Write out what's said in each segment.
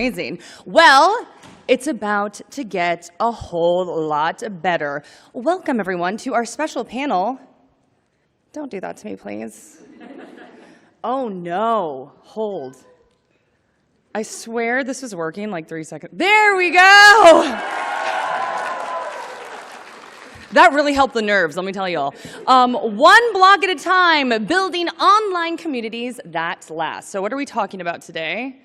amazing. Well, it's about to get a whole lot better. Welcome, everyone, to our special panel. Don't do that to me, please. Oh, no. Hold. I swear this was working like 3 seconds. There we go! That really helped the nerves, let me tell y'all. One block at a time, building online communities that last. So what are we talking about today?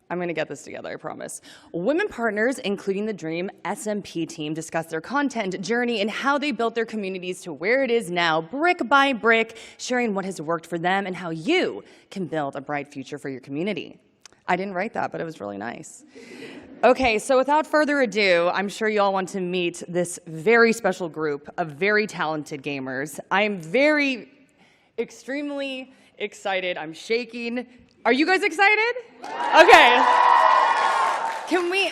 I'm gonna get this together, I promise. Women partners, including the Dream SMP team, discuss their content journey and how they built their communities to where it is now, brick by brick, sharing what has worked for them and how you can build a bright future for your community. I didn't write that, but it was really nice. Okay, so without further ado, I'm sure you all want to meet this very special group of very talented gamers. I am extremely excited. I'm shaking. Are you guys excited? Okay.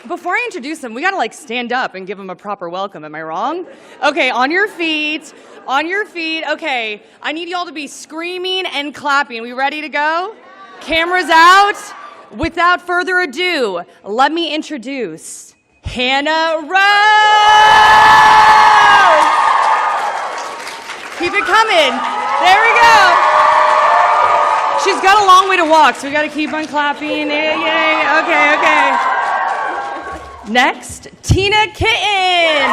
Before I introduce them, we gotta like stand up and give them a proper welcome, am I wrong? Okay, on your feet. Okay, I need y'all to be screaming and clapping. We ready to go? Cameras out. Without further ado, let me introduce Hannah Rose! Keep it coming. There we go. She's got a long way to walk, so we got to keep on clapping. Yay. Okay. Next, Tina Kitten.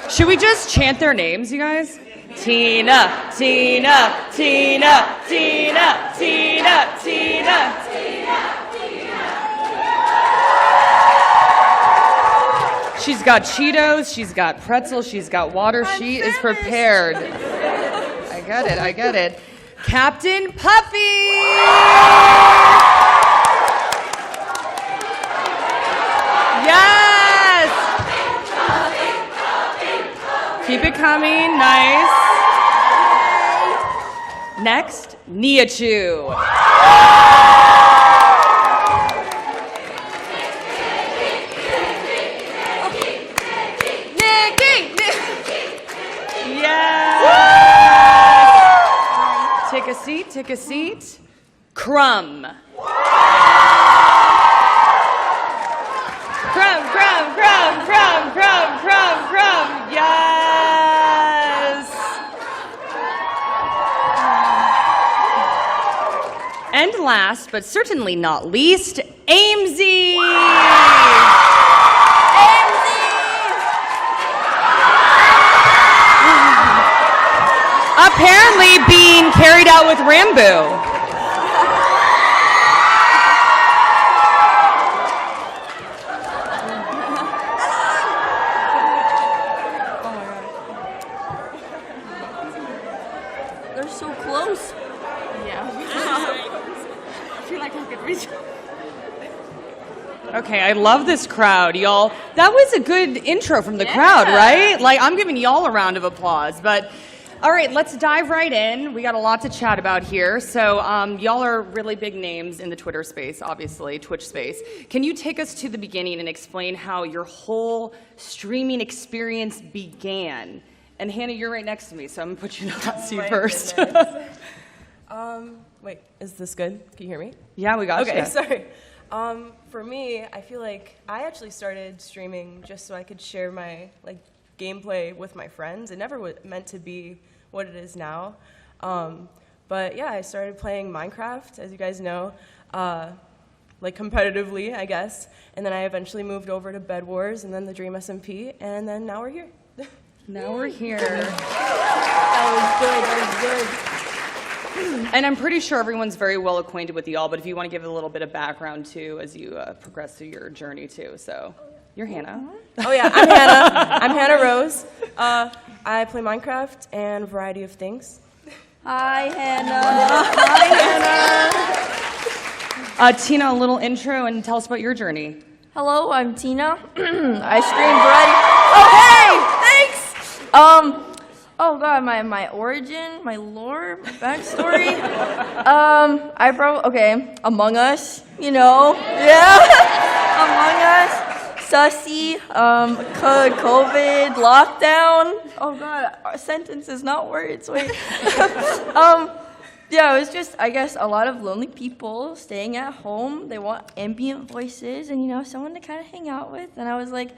Should we just chant their names, you guys? Tina. She's got Cheetos, she's got pretzels, she's got water. She is prepared. I get it. Captain Puffy! Yes! Keep it coming, nice. Next, Niachu. Yes! Take a seat. Crumb. Crumb. Yes! And last, but certainly not least, Amesy! Apparently being carried out with Rambo. Okay, I love this crowd, y'all. That was a good intro from the crowd, right? Like, I'm giving y'all a round of applause. But, all right, let's dive right in. We got a lot to chat about here. So, y'all are really big names in the Twitter space, obviously, Twitch space. Can you take us to the beginning and explain how your whole streaming experience began? And Hannah, you're right next to me, so I'm gonna put you in the hot seat first. Wait, is this good? Can you hear me? Yeah, we got you. Okay, sorry. For me, I feel like I actually started streaming just so I could share my gameplay with my friends. It never meant to be what it is now. But yeah, I started playing Minecraft, as you guys know, competitively, I guess. And then I eventually moved over to Bed Wars and then the Dream SMP, and then now we're here. Now we're here. That was good. And I'm pretty sure everyone's very well acquainted with y'all, but if you want to give a little bit of background too as you progress through your journey too. So, you're Hannah. Oh yeah, I'm Hannah. I'm Hannah Rose. I play Minecraft and a variety of things. Hi, Hannah. Tina, a little intro and tell us about your journey. Hello, I'm Tina. I stream variety. Oh, hey, thanks. Oh god, my origin, my lore, my backstory. Among Us, you know, yeah. Among Us, Sussy, COVID, lockdown. Oh god, our sentence is not words. Wait. Yeah, it was just, I guess, a lot of lonely people staying at home. They want ambient voices and, someone to kind of hang out with. And I was like,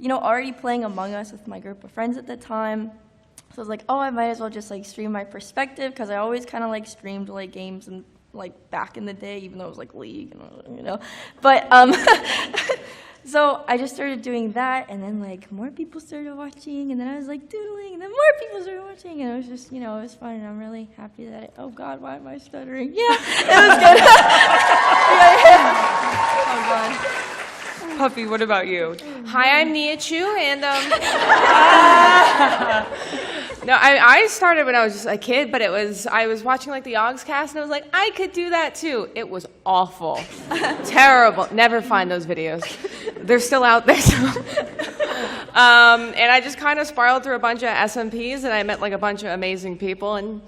already playing Among Us with my group of friends at the time. So I was like, oh, I might as well just, stream my perspective, because I always kind of, streamed, games and, back in the day, even though it was, League, But, so I just started doing that, and then, more people started watching, and then I was, doodling, and then more people started watching, and it was just, it was fun, and I'm really happy that oh, God, why am I stuttering? Yeah, it was good. Oh, God. Puffy, what about you? Hi, I'm Nia Chu, and no, I started when I was just a kid, but I was watching the Yogscast, and I was like, I could do that too. It was awful, terrible. Never find those videos. They're still out there. And I just kind of spiraled through a bunch of SMPs, and I met a bunch of amazing people, and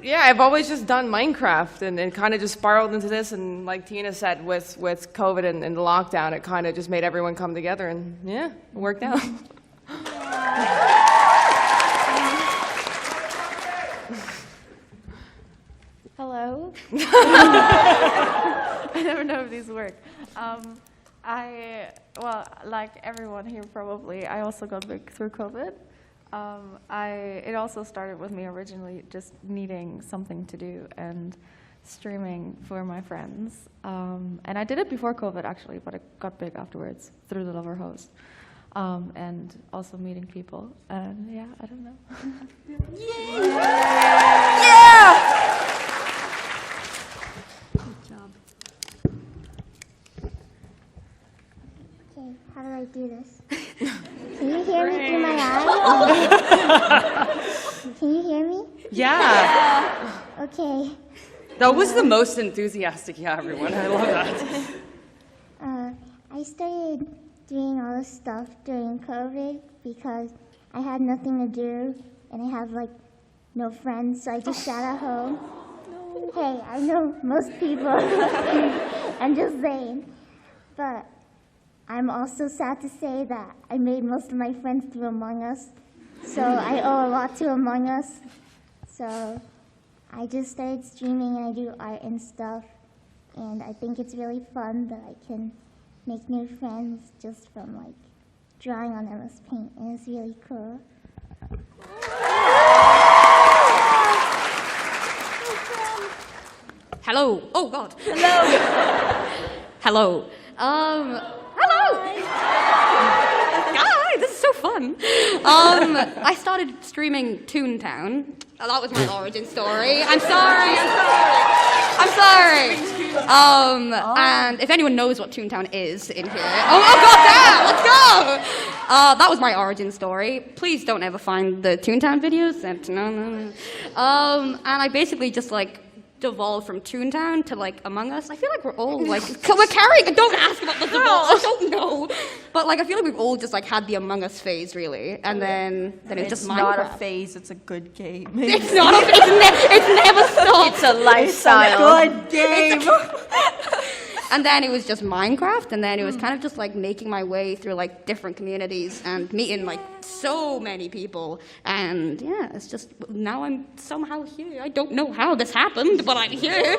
yeah, I've always just done Minecraft and kind of just spiraled into this, and like Tina said, with COVID and the lockdown, it kind of just made everyone come together, and yeah, it worked out. Hello. I never know if these work. Well, like everyone here probably, I also got big through COVID. It also started with me originally just needing something to do and streaming for my friends. And I did it before COVID actually, but it got big afterwards through the Lover host. And also meeting people. And yeah, I don't know. Yeah! Good job. Okay, how do I do this? Can you hear me through my eyes? Can you hear me? Yeah. Okay. That was the most enthusiastic, yeah, everyone. I love that. I started doing all this stuff during COVID because I had nothing to do and I have no friends, so I just sat at home. No. Hey, I know most people. I'm just saying. But I'm also sad to say that I made most of my friends through Among Us, so I owe a lot to Among Us. So I just started streaming and I do art and stuff, and I think it's really fun that I can make new friends just from drawing on MS Paint, and it's really cool. Hello. Oh God. Hello. Hello. Hello. Hi. This is so fun. I started streaming Toontown. That was my origin story. I'm sorry. And if anyone knows what Toontown is in here, oh God, damn, let's go. That was my origin story. Please don't ever find the Toontown videos. No. And I basically just devolved from Toontown to Among Us. I feel like we're all we're carrying. Don't ask about the devolve. I don't know. But I feel like we've all just had the Among Us phase really, and then it's just Minecraft. It's not a phase. It's a good game. It's not. It's never stopped. It's a lifestyle. It's a good game. And then it was just Minecraft, and then it was kind of just making my way through different communities and meeting so many people. And yeah, it's just now I'm somehow here. I don't know how this happened, but I'm here.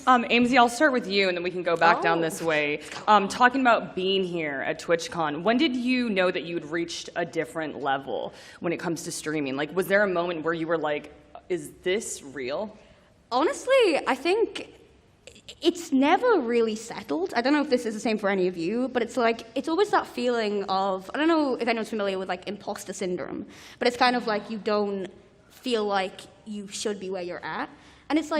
Amesy, I'll start with you, and then we can go back down this way. Talking about being here at TwitchCon, when did you know that you had reached a different level when it comes to streaming? Was there a moment where you were like, is this real? Honestly, I think it's never really settled. I don't know if this is the same for any of you, but it's it's always that feeling of, I don't know if anyone's familiar with imposter syndrome, but it's kind of you don't feel like you should be where you're at. And it's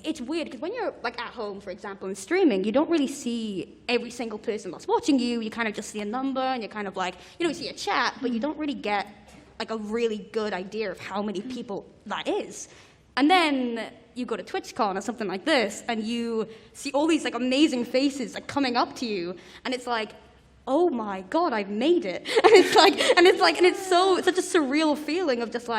it's weird, because when you're at home, for example, and streaming, you don't really see every single person that's watching you. You kind of just see a number, and you're kind of you don't see a chat, but you don't really get a really good idea of how many people that is. And then you go to TwitchCon or something like this, and you see all these amazing faces coming up to you, and it's oh my God, I've made it. And it's it's such a surreal feeling of just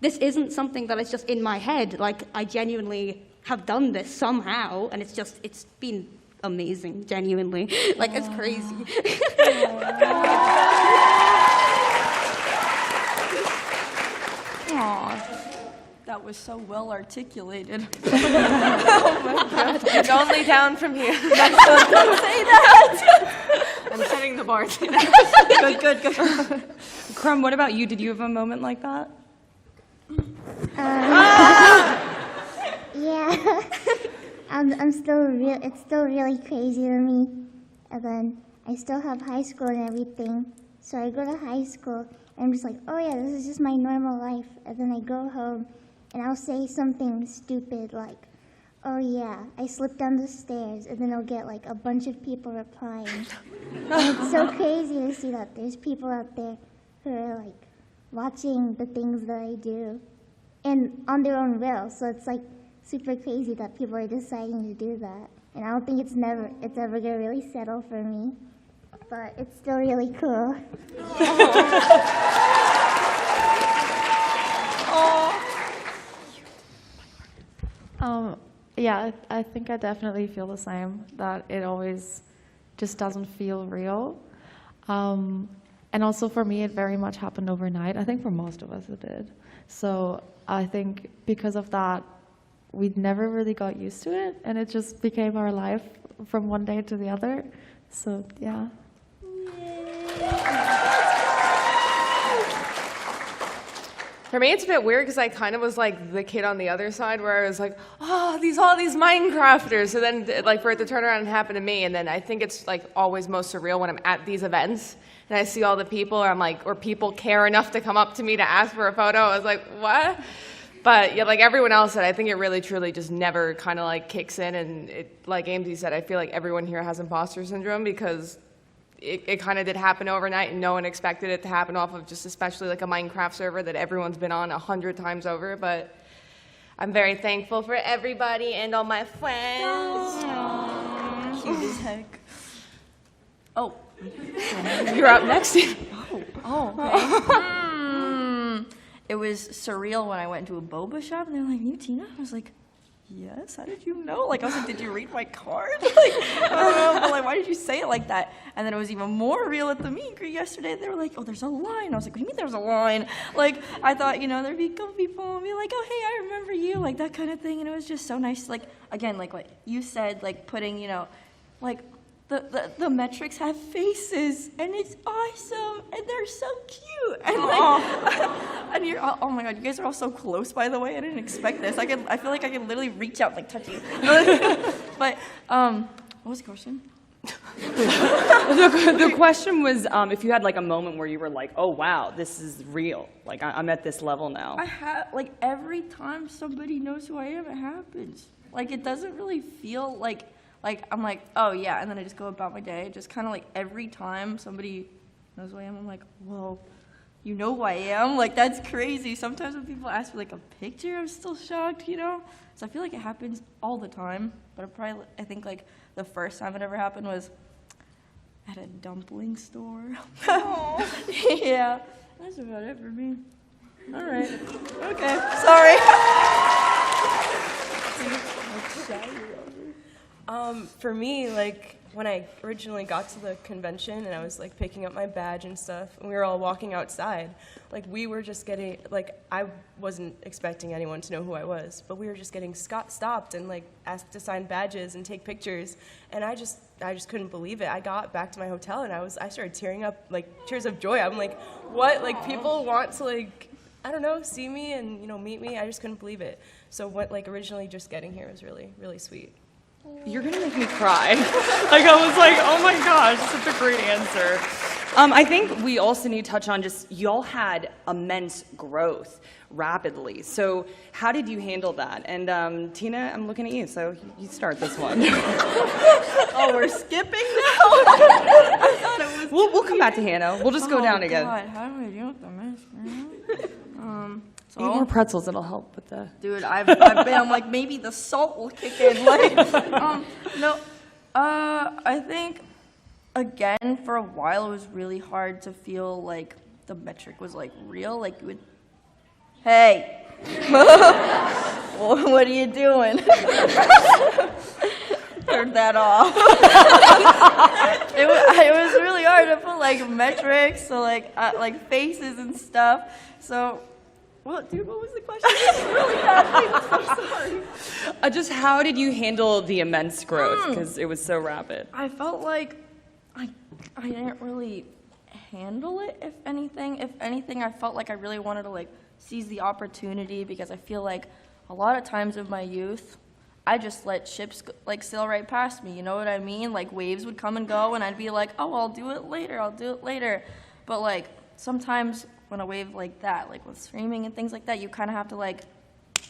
this isn't something that is just in my head. I genuinely have done this somehow, and it's been amazing, genuinely. Like, it's crazy. That was so well articulated. It's only down from here. Don't say that. I'm setting the bar. Good. Crumb, what about you? Did you have a moment like that? Yeah. It's still really crazy to me. And then I still have high school and everything. So I go to high school and I'm just like, oh yeah, this is just my normal life. And then I go home and I'll say something stupid like, oh yeah, I slipped down the stairs, and then I'll get like a bunch of people replying. And it's so crazy to see that there's people out there who are like watching the things that I do and on their own will. So it's like super crazy that people are deciding to do that. And I don't think it's ever gonna really settle for me. But it's still really cool. Yeah, I think I definitely feel the same, that it always just doesn't feel real. And also for me, it very much happened overnight. I think for most of us it did. So I think because of that, we never really got used to it, and it just became our life from one day to the other. So, yeah. For me, it's a bit weird because I kind of was like the kid on the other side where I was like, oh, all these Minecrafters. So then, like, for it to turn around and happen to me, and then I think it's like always most surreal when I'm at these events and I see all the people, or I'm like, or people care enough to come up to me to ask for a photo. I was like, what? But yeah, like everyone else said, I think it really, truly just never kind of like kicks in. And it, like Amesy said, I feel like everyone here has imposter syndrome because it kind of did happen overnight, and no one expected it to happen off of just especially like a Minecraft server that everyone's been on 100 times over. But I'm very thankful for everybody and all my friends. Aww. Cute as heck. Oh. You're up next. Okay. It was surreal when I went into a boba shop and they're like, "You Tina?" I was like, yes, how did you know? Like, I was like, did you read my card? Like, I don't know, but like, why did you say it like that? And then it was even more real at the meet and greet yesterday. They were like, oh, there's a line. I was like, what do you mean there's a line? Like, I thought, you know, there'd be a couple people and be like, oh, hey, I remember you, like that kind of thing. And it was just so nice. Like, again, like what you said, like putting, you know, like the metrics have faces and it's awesome and they're so cute. And like, and you're, oh my God, you guys are all so close, by the way. I didn't expect this. I feel like I can literally reach out and like touch you. But, what was the question? The question was if you had like a moment where you were like, oh wow, this is real. Like I'm at this level now. I have, like every time somebody knows who I am, it happens. Like it doesn't really feel like I'm like, oh yeah, and then I just go about my day. Just kind of like every time somebody knows who I am, I'm like, whoa, you know who I am? Like that's crazy. Sometimes when people ask for like a picture, I'm still shocked, you know? So I feel like it happens all the time, but I think like the first time it ever happened was at a dumpling store. Yeah, that's about it for me. All right. Okay, sorry. For me, like, when I originally got to the convention and I was, like, picking up my badge and stuff, and we were all walking outside, like, we were just getting, like, I wasn't expecting anyone to know who I was, but we were just getting stopped and, like, asked to sign badges and take pictures, and I just couldn't believe it. I got back to my hotel and I started tearing up, like, tears of joy. I'm like, what? Like, people want to, like, I don't know, see me and, you know, meet me. I just couldn't believe it. So, what, like, originally just getting here was really, really sweet. You're gonna make me cry. Like I was like, oh my gosh, such a great answer. I think we also need to touch on just, y'all had immense growth rapidly. So how did you handle that? And Tina, I'm looking at you, so you start this one. Oh, we're skipping now? I thought it was We'll come back to Hannah. We'll just go down again. God, how do I deal with the mess, man? Eat more pretzels, it'll help with the... Dude, I'm like, maybe the salt will kick in. Like, no, I think, again, for a while it was really hard to feel like the metric was like real. Like you would, hey, what are you doing? turned that off. It was really hard to put like metrics, so like faces and stuff. So, what was the question? It's really bad. I'm sorry. Just how did you handle the immense growth? Because it was so rapid. I felt like I didn't really handle it. If anything, I felt like I really wanted to like seize the opportunity, because I feel like a lot of times in my youth, I just let ships like sail right past me. You know what I mean? Like waves would come and go, and I'd be like, oh, I'll do it later. But like sometimes when a wave like that, like with streaming and things like that, you kind of have to like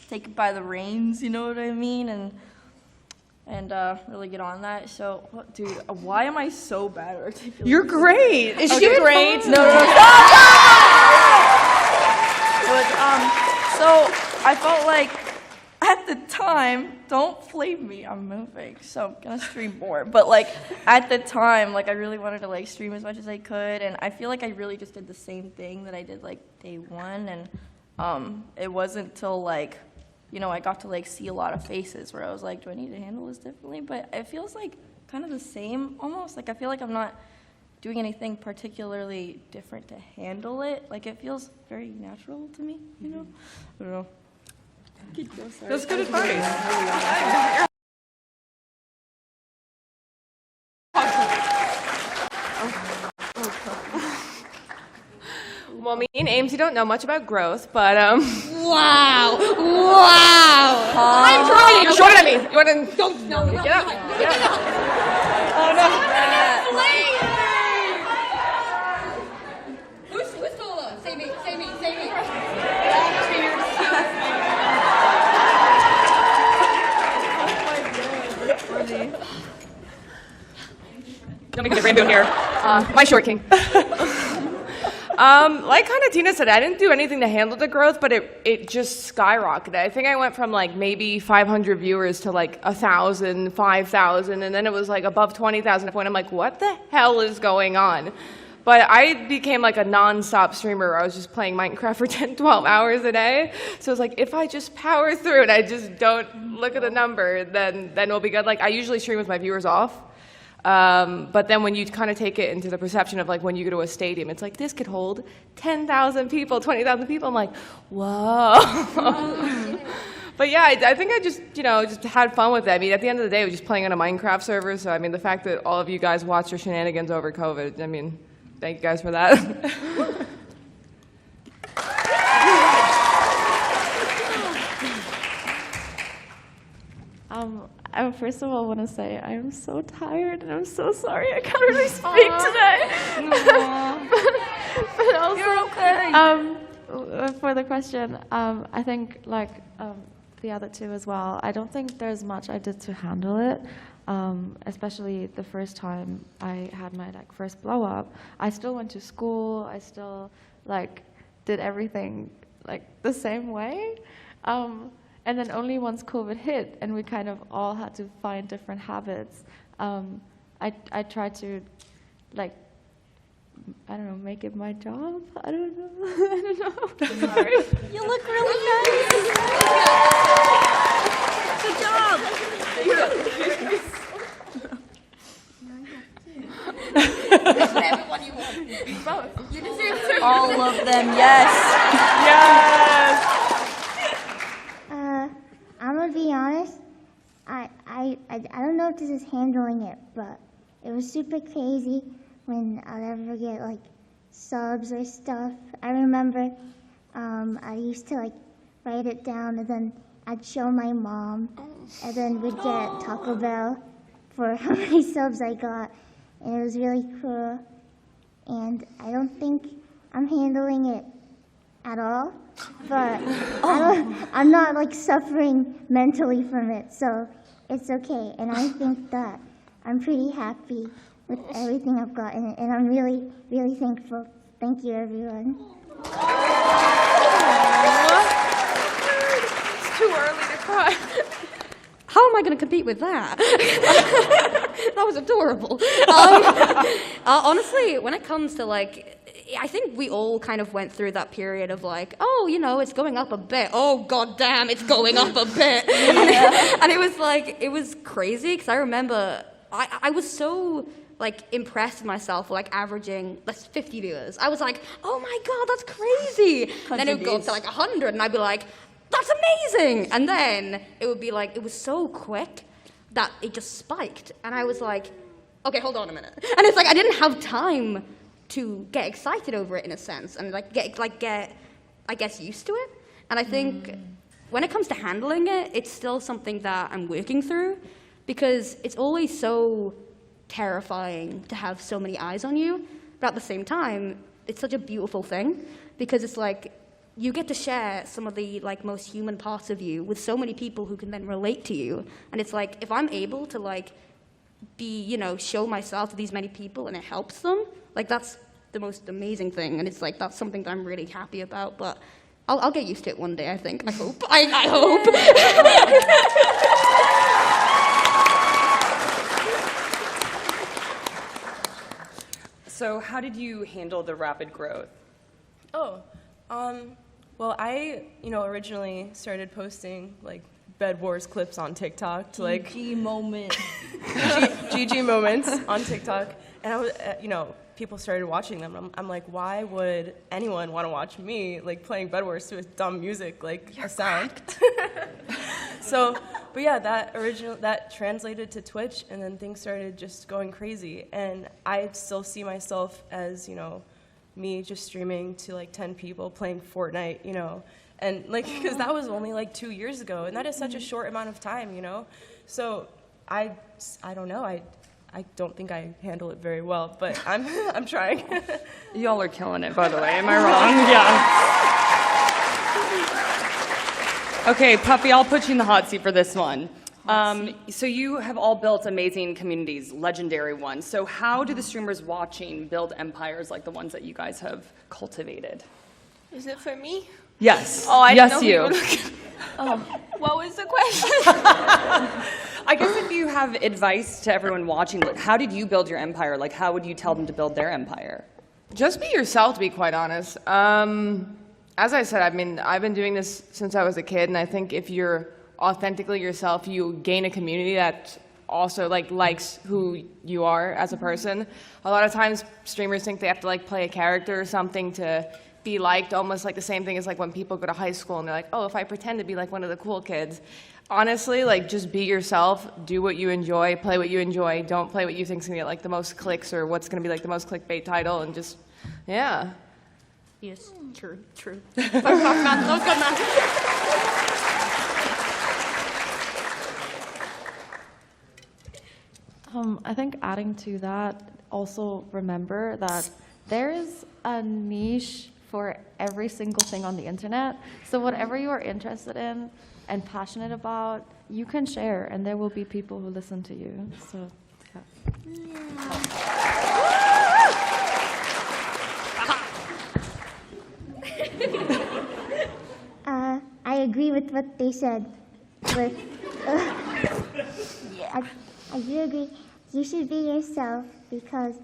take it by the reins. You know what I mean? And really get on that. So, dude, why am I so bad at articulating? You're great. Is she great? No. So I felt like at the time, don't flame me, I'm moving, so I'm gonna stream more. But like at the time, like I really wanted to like stream as much as I could, and I feel like I really just did the same thing that I did like day one, and it wasn't till like, you know, I got to like see a lot of faces where I was like, do I need to handle this differently? But it feels like kind of the same almost. Like I feel like I'm not doing anything particularly different to handle it. Like it feels very natural to me, you know? I don't know. That's good advice. Well, me and Amesy don't know much about growth, but Wow! Wow! I'm trying. Short it at me. You want to? Don't. No. Get up. Get up. Oh no. Who's taller? Say me. Don't make it random here. My short king. Like kind of Tina said, I didn't do anything to handle the growth, but it just skyrocketed. I think I went from like maybe 500 viewers to like 1,000, 5,000, and then it was like above 20,000 at a point. I'm like, what the hell is going on? But I became like a non-stop streamer where I was just playing Minecraft for 10, 12 hours a day. So it's like, if I just power through and I just don't look at the number, then we'll be good. Like I usually stream with my viewers off. But then when you kind of take it into the perception of like when you go to a stadium, it's like this could hold 10,000 people, 20,000 people. I'm like, whoa. But yeah, I think I just, just had fun with it. I mean, at the end of the day, I was just playing on a Minecraft server. So I mean, the fact that all of you guys watched your shenanigans over COVID, I mean, thank you guys for that. First of all, I want to say I am so tired and I'm so sorry I can't really speak today. but also, You're okay. For the question, I think like the other two as well. I don't think there's much I did to handle it. Especially the first time I had my like first blow up. I still went to school. I still like did everything like the same way. And then only once COVID hit and we kind of all had to find different habits, I tried to, like, I don't know, make it my job? I don't know. Sorry. You look really nice. Good job. Everyone you want. Both. You deserve to. All of them, yes. Yes. I'm gonna be honest. I don't know if this is handling it, but it was super crazy when I'd ever get like subs or stuff. I remember I used to like write it down and then I'd show my mom, and then we'd get Taco Bell for how many subs I got, and it was really cool. And I don't think I'm handling it at all, but I'm not like suffering mentally from it, so it's okay. And I think that I'm pretty happy with everything I've gotten, and I'm really, really thankful. Thank you, everyone. It's too early to cry. How am I going to compete with that? That was adorable. Honestly, when it comes to like, I think we all kind of went through that period of like, oh, you know, it's going up a bit. Oh, god damn, it's going up a bit. And it was like, it was crazy, because I remember I was so like impressed with myself for like averaging 50 viewers. I was like, oh my god, that's crazy. And then it would go up to like 100, and I'd be like, that's amazing. And then it would be like, it was so quick that it just spiked. And I was like, okay, hold on a minute. And it's like, I didn't have time to get excited over it in a sense, and get I guess used to it. And I think when it comes to handling it, it's still something that I'm working through, because it's always so terrifying to have so many eyes on you, but at the same time, it's such a beautiful thing, because it's like you get to share some of the like most human parts of you with so many people who can then relate to you. And it's like, if I'm able to like be, you know, show myself to these many people and it helps them, like that's the most amazing thing. And it's like, that's something that I'm really happy about, but I'll get used to it one day, I think. I hope. I hope. So how did you handle the rapid growth? Oh, well, I, originally started posting, like, Bed Wars clips on TikTok to, like... GG moment. GG moments on TikTok. And I was, people started watching them. I'm like, why would anyone want to watch me, like, playing Bed Wars to a dumb music, like, a sound? So, but yeah, that translated to Twitch, and then things started just going crazy. And I still see myself as, me just streaming to like 10 people playing Fortnite, and like, because that was only like 2 years ago, and that is such a short amount of time, So I don't know. I don't think I handle it very well, but I'm trying. Y'all are killing it, by the way. Am I wrong? Yeah. Okay, Puffy, I'll put you in the hot seat for this one. So you have all built amazing communities, legendary ones. So how do the streamers watching build empires like the ones that you guys have cultivated? Is it for me? Yes. Oh, I yes, didn't know you. What was the question? I guess if you have advice to everyone watching, like, how did you build your empire? Like, how would you tell them to build their empire? Just be yourself, to be quite honest. As I said, I've been doing this since I was a kid, and I think if you're authentically yourself, you gain a community that also likes who you are as a person. A lot of times streamers think they have to play a character or something to be liked, almost like the same thing as when people go to high school and they're like, oh, if I pretend to be like one of the cool kids. Honestly, just be yourself, do what you enjoy, play what you enjoy, don't play what you think's gonna get the most clicks or what's gonna be the most clickbait title, and just, yeah. Yes, true. That was good, man. I think adding to that, also remember that there is a niche for every single thing on the internet. So whatever you are interested in and passionate about, you can share, and there will be people who listen to you. So, I agree with what they said. I do agree. You should be yourself, because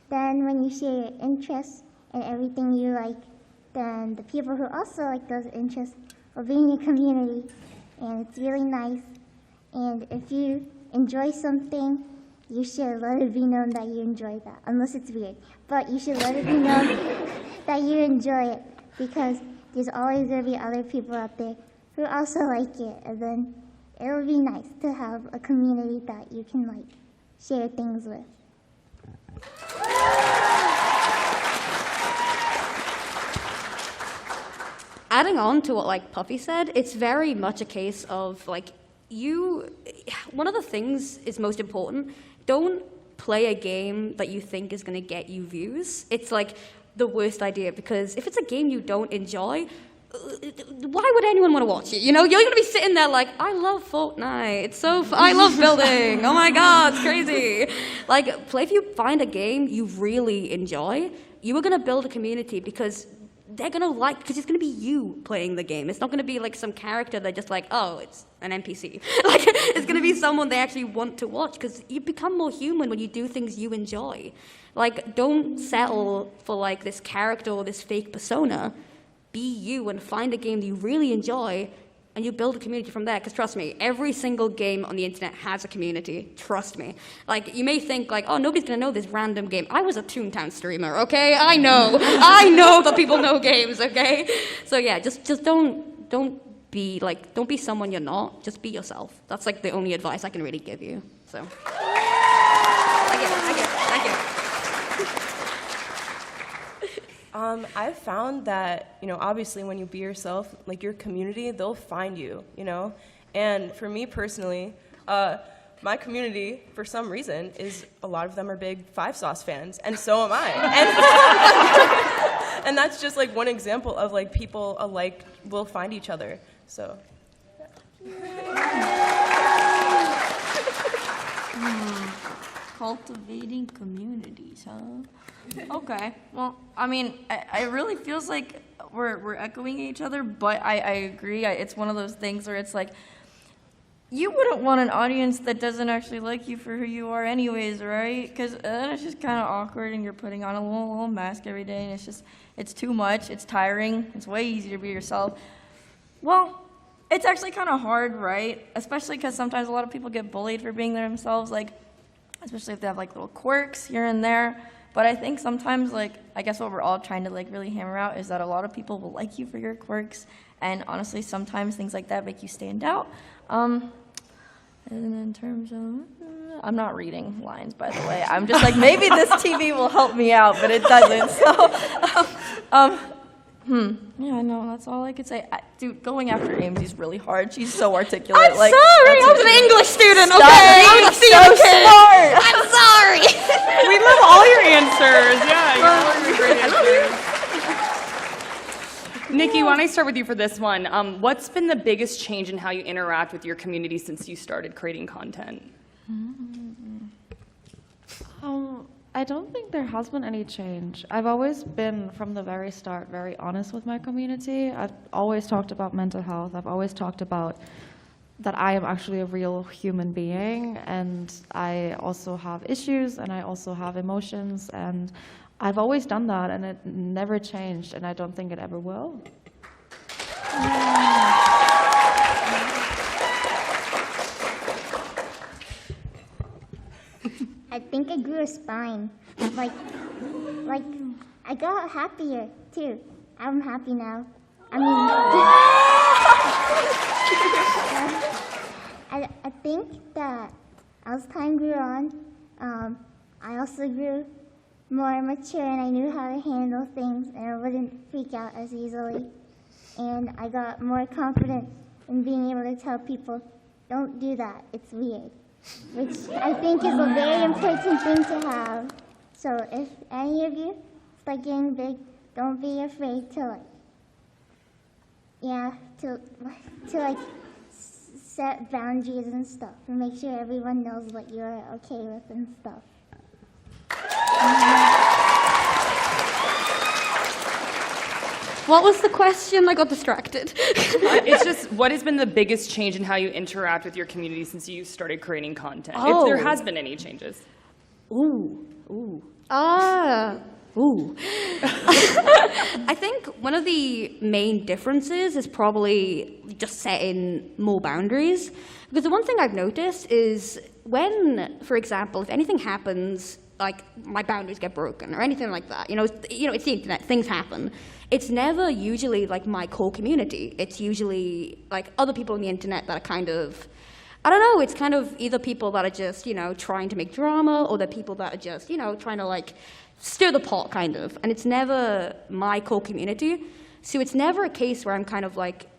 then when you share your interests and everything you like, then the people who also like those interests will be in your community, and it's really nice. And if you enjoy something, you should let it be known that you enjoy that, unless it's weird. But you should let it be known that you enjoy it, because there's always going to be other people out there who also like it, and then it'll be nice to have a community that you can share things with. Adding on to what Puffy said, it's very much a case of one of the things is most important. Don't play a game that you think is going to get you views. It's the worst idea, because if it's a game you don't enjoy, why would anyone want to watch it? You're going to be sitting there I love Fortnite. It's so I love building. Oh my God, it's crazy. If you find a game you really enjoy, you are going to build a community, because they're gonna like, because it's gonna be you playing the game. It's not gonna be like some character that just like, oh, it's an NPC. Like, it's gonna be someone they actually want to watch, because you become more human when you do things you enjoy. Like, don't settle for like this character or this fake persona. Be you and find a game that you really enjoy, and you build a community from there. Because trust me, every single game on the internet has a community. Trust me. Like, you may think like, oh, nobody's gonna know this random game. I was a Toontown streamer, okay? I know that people know games, okay? So yeah, just don't be someone you're not. Just be yourself. That's like the only advice I can really give you. So. I get it. I've found that, obviously when you be yourself, like your community, they'll find you, And for me personally, my community, for some reason, is a lot of them are big Five Sauce fans, and so am I. And that's just like one example of like people alike will find each other. So. Cultivating communities, huh? Okay. Well, I mean, it really feels like we're echoing each other, but I agree. It's one of those things where it's like, you wouldn't want an audience that doesn't actually like you for who you are anyways, right? Because then it's just kind of awkward, and you're putting on a little mask every day, and it's too much, it's tiring, it's way easier to be yourself. Well, it's actually kind of hard, right? Especially because sometimes a lot of people get bullied for being themselves, like, especially if they have like little quirks here and there. But I think sometimes, like, I guess what we're all trying to like really hammer out is that a lot of people will like you for your quirks, and honestly, sometimes things like that make you stand out. And in terms of, I'm not reading lines, by the way. I'm just like, maybe this TV will help me out, but it doesn't. So, yeah, no, that's all I could say. Dude, going after Amesy is really hard. She's so articulate. I'm sorry, I was an English student, Stop okay? being I was a so theater kid. smart. I'm sorry. We love all your answers. Yeah, you all have great answers. Nikki, why don't I start with you for this one? What's been the biggest change in how you interact with your community since you started creating content? I don't think there has been any change. I've always been, from the very start, very honest with my community. I've always talked about mental health. I've always talked about that I am actually a real human being, and I also have issues, and I also have emotions, and I've always done that, and it never changed, and I don't think it ever will. I think I grew a spine. Like I got happier too. I'm happy now. I mean, I think that as time grew on, I also grew more mature, and I knew how to handle things, and I wouldn't freak out as easily. And I got more confident in being able to tell people, don't do that, it's weird. Which I think is a very important thing to have. So if any of you start getting big, don't be afraid to set boundaries and stuff, and make sure everyone knows what you're okay with and stuff. What was the question? I got distracted. It's just, what has been the biggest change in how you interact with your community since you started creating content? If there has been any changes. Ooh. I think one of the main differences is probably just setting more boundaries. Because the one thing I've noticed is when, for example, if anything happens, like my boundaries get broken or anything like that, it's the internet, things happen. It's never usually like my core community. It's usually like other people on the internet that are kind of, I don't know, it's kind of either people that are just, trying to make drama, or they're people that are just, trying to like stir the pot kind of. And it's never my core community. So it's never a case where I'm kind of like,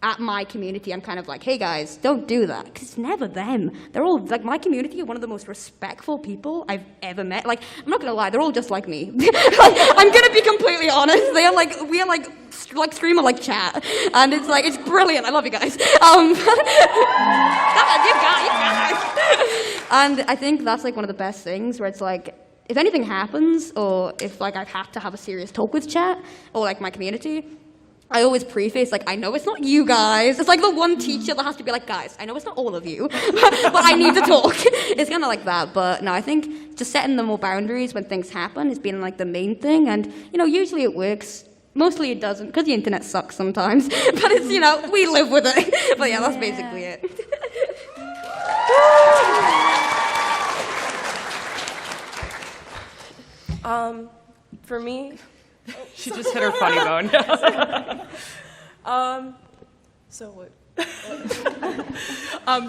at my community, I'm kind of like, hey guys, don't do that. Because it's never them. They're all, like, my community are one of the most respectful people I've ever met. Like, I'm not gonna lie, they're all just like me. I'm gonna be completely honest. We are like streamer-like chat. And it's like, it's brilliant. I love you guys. You guys. And I think that's like one of the best things where it's like, if anything happens, or if like I've had to have a serious talk with chat, or like my community, I always preface, like, I know it's not you guys. It's like the one teacher that has to be like, guys, I know it's not all of you, but I need to talk. It's kind of like that. But no, I think just setting the more boundaries when things happen has been like the main thing. And, you know, usually it works. Mostly it doesn't, because the internet sucks sometimes. But it's, you know, we live with it. But yeah, that's basically it. For me, She just hit her funny bone. so what?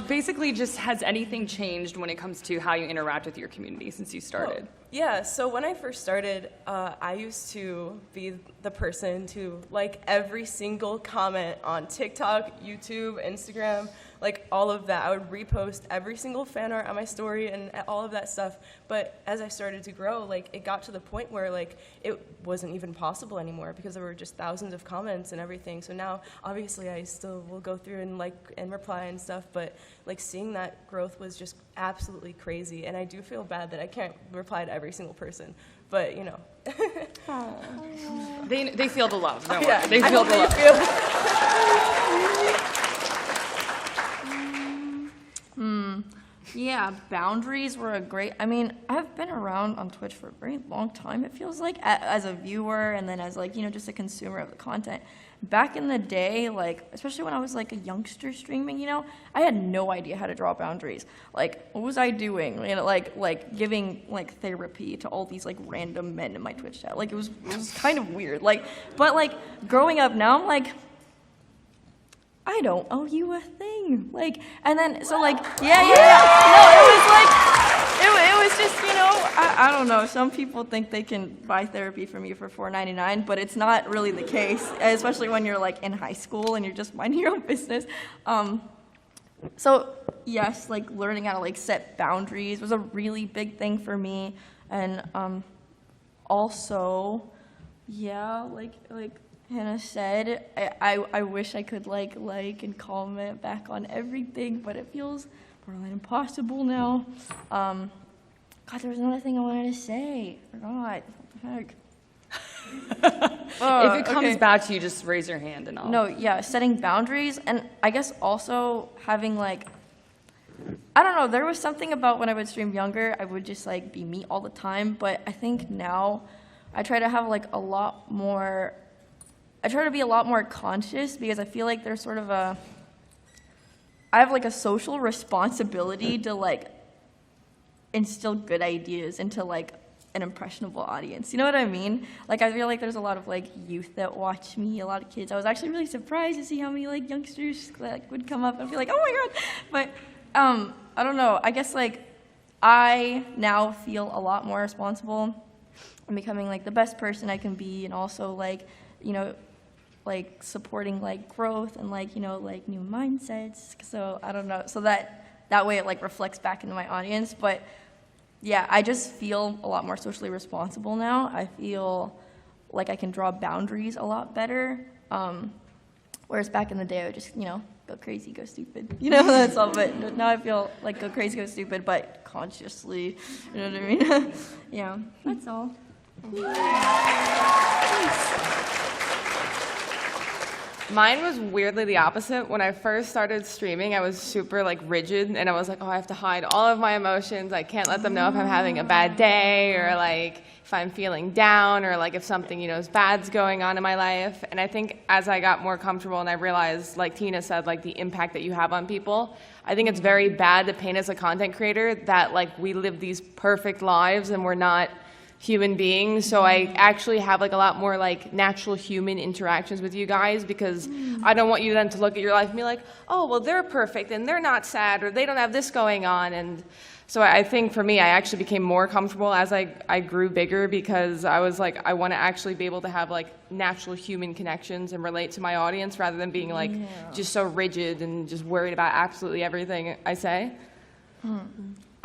Basically, just has anything changed when it comes to how you interact with your community since you started? Yeah, so when I first started, I used to be the person to like every single comment on TikTok, YouTube, Instagram, like all of that. I would repost every single fan art on my story and all of that stuff. But as I started to grow, like it got to the point where like it wasn't even possible anymore because there were just thousands of comments and everything. So now, obviously, I still will go through and like and reply and stuff, but like seeing that growth was just absolutely crazy. And I do feel bad that I can't reply to every single person, but you know. They feel the love. Don't Yeah, worry. They I feel hope the they love. Yeah, boundaries were a great, I mean, I've been around on Twitch for a very long time, it feels like, as a viewer and then as like, you know, just a consumer of the content. Back in the day, like, especially when I was like a youngster streaming, you know, I had no idea how to draw boundaries. Like, what was I doing? You know, like giving like therapy to all these like random men in my Twitch chat. Like, it was kind of weird. Like, but like growing up now, I'm like, I don't owe you a thing. Like, and then, so like, yeah. No, it was like, it was just, you know, I don't know. Some people think they can buy therapy from you for $4.99, but it's not really the case, especially when you're like in high school and you're just minding your own business. So yes, like learning how to like set boundaries was a really big thing for me. And also, yeah, like Hannah said, I wish I could like and comment back on everything, but it feels borderline impossible now. God, there was another thing I wanted to say. Forgot. What the heck? If it comes back to you, just raise your hand and I'll. No, yeah, setting boundaries, and I guess also having like, I don't know, there was something about when I would stream younger, I would just like be me all the time, but I think now I try to have like a lot more, I try to be a lot more conscious because I feel like there's sort of I have like a social responsibility to like instill good ideas into like an impressionable audience. You know what I mean? Like I feel like there's a lot of like youth that watch me, a lot of kids. I was actually really surprised to see how many like youngsters like would come up and be like, oh my God. But I don't know. I guess like I now feel a lot more responsible in becoming like the best person I can be, and also like, you know, like supporting like growth and like, you know, like new mindsets. So I don't know. So that way it like reflects back into my audience. But yeah, I just feel a lot more socially responsible now. I feel like I can draw boundaries a lot better. Whereas back in the day, I would just, you know, go crazy, go stupid. You know, that's all. But now I feel like go crazy, go stupid, but consciously. You know what I mean? Yeah, that's all. Mine was weirdly the opposite. When I first started streaming, I was super like rigid, and I was like, oh, I have to hide all of my emotions. I can't let them know if I'm having a bad day, or like if I'm feeling down, or like if something, you know, is bad's going on in my life. And I think as I got more comfortable and I realized, like Tina said, like the impact that you have on people, I think it's very bad to paint as a content creator that like we live these perfect lives and we're not human beings. So I actually have like a lot more like natural human interactions with you guys, because I don't want you then to look at your life and be like, oh, well, they're perfect and they're not sad, or they don't have this going on. And so I think for me, I actually became more comfortable as I grew bigger, because I was like, I want to actually be able to have like natural human connections and relate to my audience, rather than being like just so rigid and just worried about absolutely everything I say.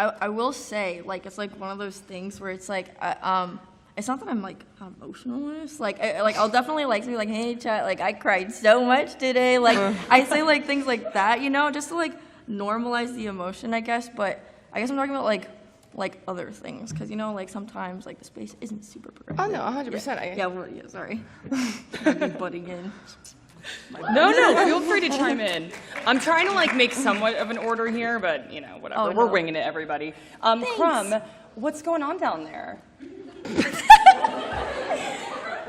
I will say, like, it's like one of those things where it's like, it's not that I'm like emotionalist. Like, I'll definitely like be like, hey, chat, like I cried so much today. Like, I say like things like that, you know, just to like normalize the emotion, I guess. But I guess I'm talking about like like other things, because you know, like sometimes like the space isn't super Oh progressive. no, 100%. Yeah, well, yeah, sorry. I'd be butting in. No, feel free to chime in. I'm trying to like make somewhat of an order here, but you know, whatever. Oh, We're no. winging it, everybody. Crumb, what's going on down there?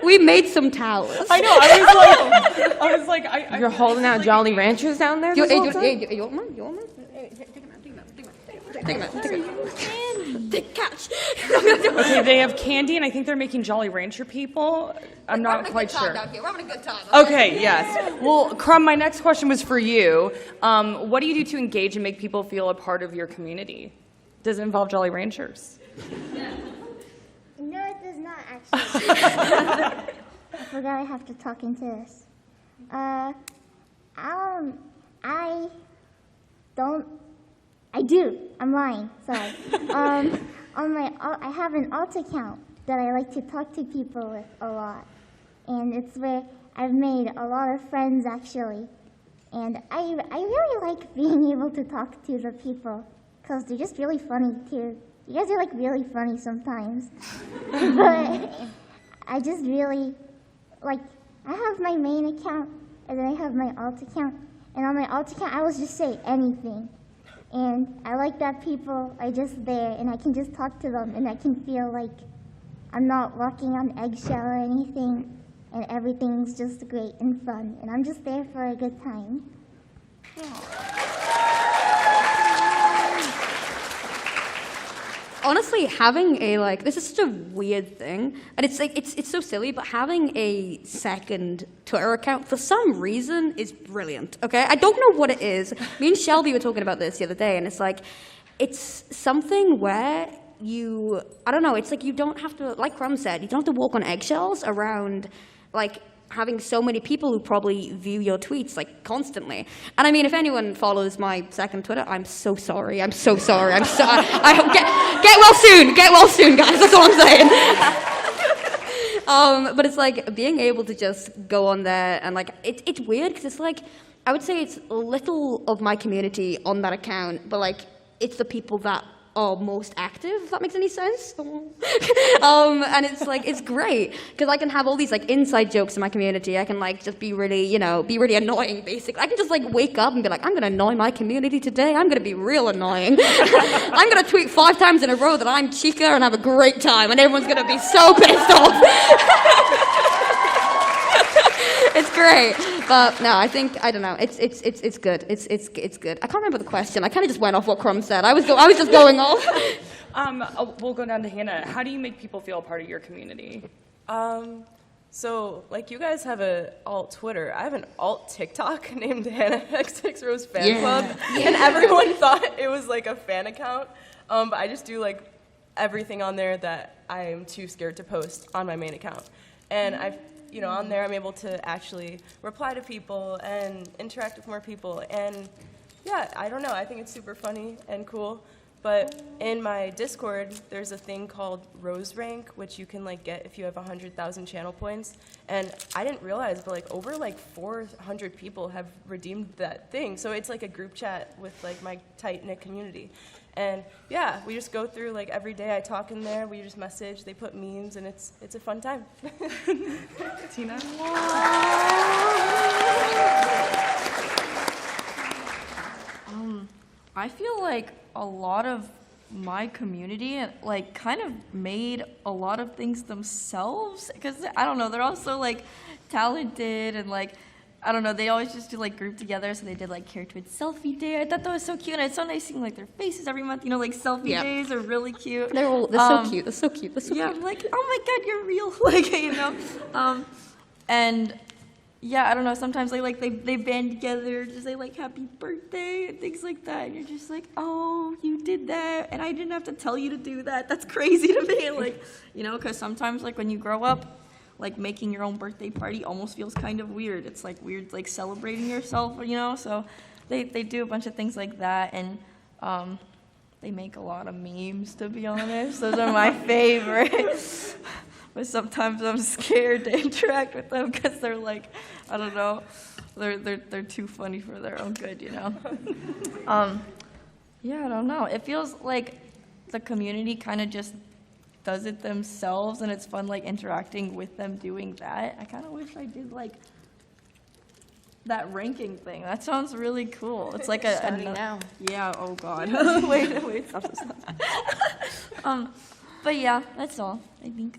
We made some towels. I know. I was like, You're holding out Jolly Ranchers down there? You this whole time? want one? You want one? Take a catch. Okay, they have candy, and I think they're making Jolly Rancher people. I'm not quite sure. We're having a good time. Okay, yes. Well, Crumb, my next question was for you. What do you do to engage and make people feel a part of your community? Does it involve Jolly Ranchers? No, it does not actually. I forgot I have to talk into this. I do. I'm lying. Sorry. I have an alt account that I like to talk to people with a lot, and it's where I've made a lot of friends actually, and I really like being able to talk to the people because they're just really funny too. You guys are like really funny sometimes, but I just really like. I have my main account and then I have my alt account, and on my alt account I will just say anything. And I like that people are just there and I can just talk to them and I can feel like I'm not walking on eggshell or anything, and everything's just great and fun, and I'm just there for a good time. Honestly, having a this is such a weird thing, and it's like it's so silly, but having a second Twitter account for some reason is brilliant. Okay, I don't know what it is. Me and Shelby were talking about this the other day, and it's like it's something where I don't know. It's like you don't have to, like Crumb said, you don't have to walk on eggshells around like having so many people who probably view your tweets like constantly. And I mean, if anyone follows my second Twitter, I'm so sorry. I'm so sorry. I hope get well soon. Get well soon, guys. That's all I'm saying. But it's like being able to just go on there and like it's weird because it's like I would say it's little of my community on that account, but like it's the people that are most active, if that makes any sense. And it's like, it's great, because I can have all these like inside jokes in my community. I can like just be really, be really annoying, basically. I can just like wake up and be like, I'm gonna annoy my community today. I'm gonna be real annoying. I'm gonna tweet 5 times in a row that I'm Chica and have a great time, and everyone's gonna be so pissed off. It's great, but no, I don't know. It's good. It's good. I can't remember the question. I kind of just went off what Crumb said. I was just going off. We'll go down to Hannah. How do you make people feel a part of your community? So, like, you guys have an alt Twitter. I have an alt TikTok named Hannah X6 Rose Fan Club, and everyone thought it was like a fan account. But I just do like everything on there that I'm too scared to post on my main account, and on there I'm able to actually reply to people and interact with more people, and yeah, I don't know, I think it's super funny and cool. But in my Discord, there's a thing called Rose Rank, which you can like get if you have 100,000 channel points. And I didn't realize, but like over like 400 people have redeemed that thing. So it's like a group chat with like my tight-knit community. And yeah, we just go through like every day. I talk in there. We just message. They put memes, and it's a fun time. Tina. I feel like a lot of my community like kind of made a lot of things themselves, because I don't know, they're also like talented and like I don't know, they always just do like group together, so they did like Care Twitch selfie day. I thought that was so cute, and it's so nice seeing like their faces every month. Like selfie days are really cute. They're so cute. They're so cute. They're so yeah, cute. I'm like, oh my god, you're real. And yeah, I don't know, sometimes they band together to say like happy birthday and things like that, and you're just like, oh, you did that and I didn't have to tell you to do that. That's crazy to me. Like, because sometimes like when you grow up, like making your own birthday party almost feels kind of weird. It's like weird like celebrating yourself, so they do a bunch of things like that, and they make a lot of memes, to be honest. Those are my favorite. But sometimes I'm scared to interact with them because they're like, I don't know, they're too funny for their own good, Yeah, I don't know. It feels like the community kind of just does it themselves, and it's fun like interacting with them doing that. I kind of wish I did like that ranking thing. That sounds really cool. It's like Starting now. Yeah. Oh God. wait. Stop. But yeah, that's all. I think.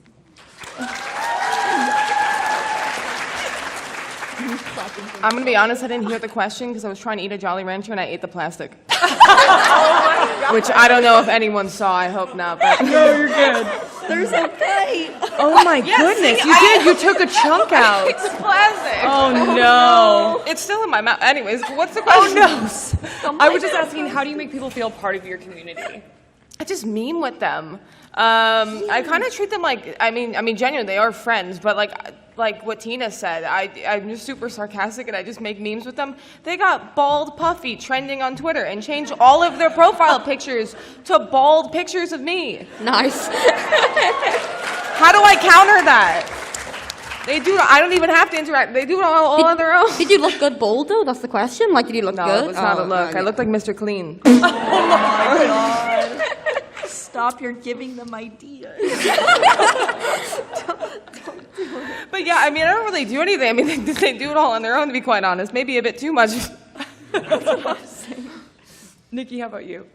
I'm gonna be honest, I didn't hear the question because I was trying to eat a Jolly Rancher and I ate the plastic. Which I don't know if anyone saw, I hope not. But No, you're good. There's a bite. Oh my goodness, you did. You took a chunk out. it's plastic. Oh no. It's still in my mouth. Anyways, what's the question? Oh no. I was just asking, how do you make people feel part of your community? I just meme with them. I kind of treat them like, I mean, genuinely, they are friends, but like what Tina said, I'm just super sarcastic and I just make memes with them. They got bald Puffy trending on Twitter and changed all of their profile pictures to bald pictures of me. Nice. How do I counter that? They do. I don't even have to interact. They do it all on their own. Did you look good bald though? That's the question. Like, did you look No, good? it was not a Oh, look. okay. I looked like Mr. Clean. Stop, you're giving them ideas. But yeah, I mean, I don't really do anything. I mean, they do it all on their own, to be quite honest. Maybe a bit too much. Nikki, how about you?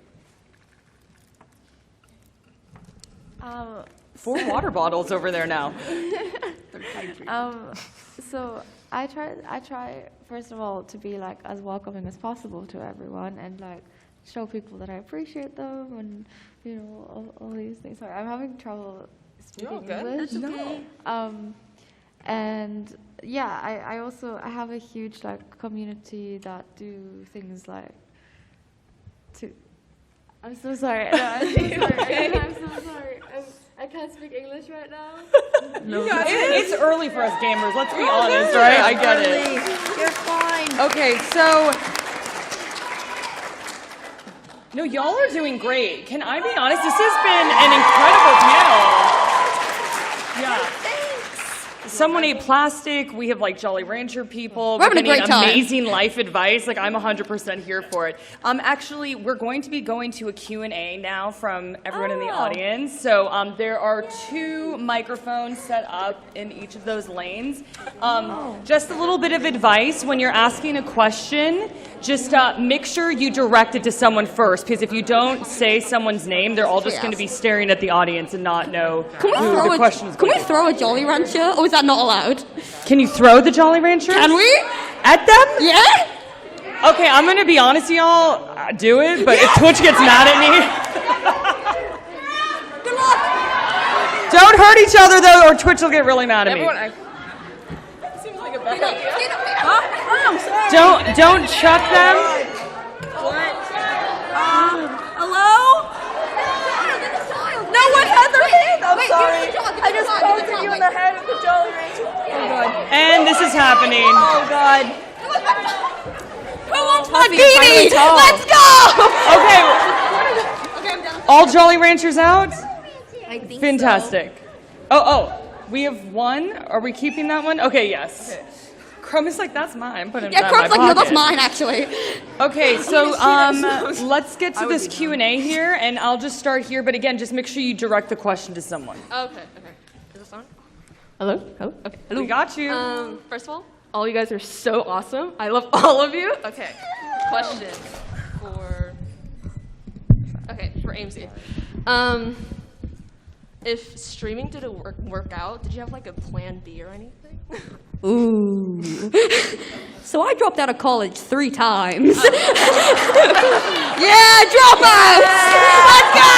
4 water bottles over there now. So I try first of all to be like as welcoming as possible to everyone and like show people that I appreciate them and you know all these things. Sorry, I'm having trouble speaking English. No. And yeah, I have a huge like community that do things like I'm so sorry. No, I'm so sorry. I'm so sorry. I can't speak English right now. It's early for us gamers, let's be honest, right? I get it. You're fine. Okay, so no, y'all are doing great. Can I be honest? This has been an incredible panel. Yeah. Someone ate plastic. We have like Jolly Rancher people. We're having a great time. Amazing life advice. Like I'm 100% here for it. Actually, we're going to be going to a Q&A now from everyone in the audience. So there are 2 microphones set up in each of those lanes. Just a little bit of advice when you're asking a question. Just make sure you direct it to someone first, because if you don't say someone's name, they're all just going to be staring at the audience and not know who the question is Can going we to. throw a Jolly Rancher? Or is that not allowed? Can you throw the Jolly Rancher? Can we? At them? Yeah? Okay, I'm gonna be honest, y'all. Do it, but if Twitch gets mad at me, Good luck! don't hurt each other though, or Twitch will get really mad at me. Everyone, seems like a better idea. Don't chuck them. Hello? No one had their hand. I'm Wait, sorry. give the I just poked you in the head with the Jolly Rancher. Oh God. And this is happening. Oh God. Who wants my Puffy's beanie? finally tall. Let's go! Okay, Okay, I'm done. all Jolly Ranchers out. I think Fantastic. Oh, we have 1. Are we keeping that one? Okay, yes. Crumb is like, that's mine. Put it Yeah, in Crumb's my like, no, that's pocket. mine, actually. Okay, so let's get to this Q&A here, and I'll just start here. But again, just make sure you direct the question to someone. Okay. Is this on? Hello? Okay. Hello. We got you. First of all you guys are so awesome. I love all of you. Okay. Question for AMC. If streaming didn't work out, did you have like a plan B or anything? Ooh. So I dropped out of college 3 times. Yeah, dropouts! Let's go!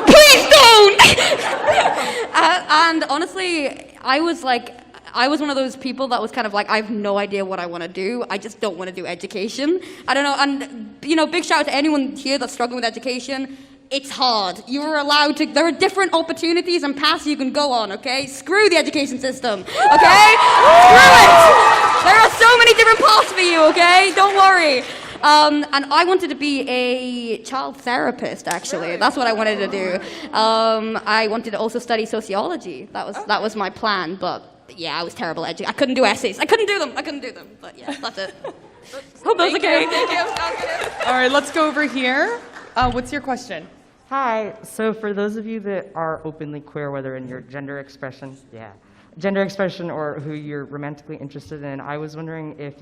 Please don't! And honestly, I was one of those people that was kind of like, I have no idea what I want to do. I just don't want to do education. I don't know. And, you know, big shout out to anyone here that's struggling with education. It's hard. You're allowed to, there are different opportunities and paths you can go on, okay? Screw the education system, okay? Screw it! There are so many different paths for you, okay? Don't worry. And I wanted to be a child therapist, actually. That's what I wanted to do. I wanted to also study sociology. That was my plan, but yeah, I was terrible at education. I couldn't do essays. I couldn't do them, but yeah, that's it. Hope that was okay. All right, let's go over here. What's your question? Hi. So for those of you that are openly queer, whether in your gender expression or who you're romantically interested in, I was wondering if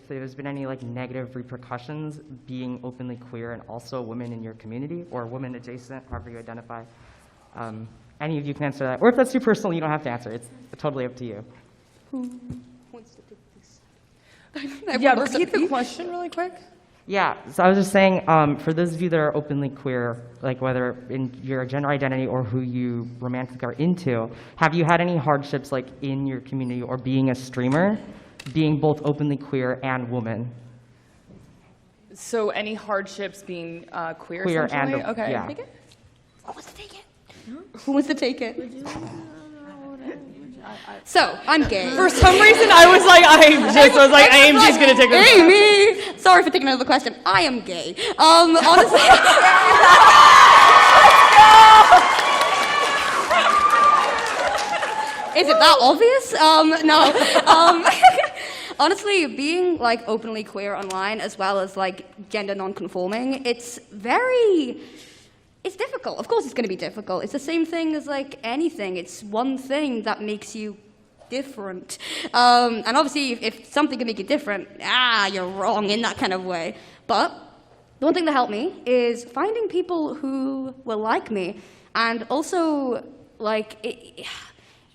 there's been any like negative repercussions being openly queer and also women in your community or women adjacent, however you identify. Any of you can answer that. Or if that's too personal, you don't have to answer. It's totally up to you. Yeah, repeat the question really quick. Yeah, so I was just saying, for those of you that are openly queer, like whether in your gender identity or who you romantically are into, have you had any hardships like in your community or being a streamer, being both openly queer and woman? So any hardships being queer, Queer essentially? and okay. yeah. Take it? Who wants to take it? Who wants to take it? So, I'm gay. For some reason, I was like, AMG's gonna take this. Amy! Sorry for taking another question. I am gay. Honestly. Is it that obvious? No. Honestly, being like openly queer online as well as like gender non-conforming, it's difficult. Of course it's going to be difficult. It's the same thing as like anything. It's one thing that makes you different. And obviously if something can make you different, you're wrong in that kind of way. But the one thing that helped me is finding people who will like me. And also, like,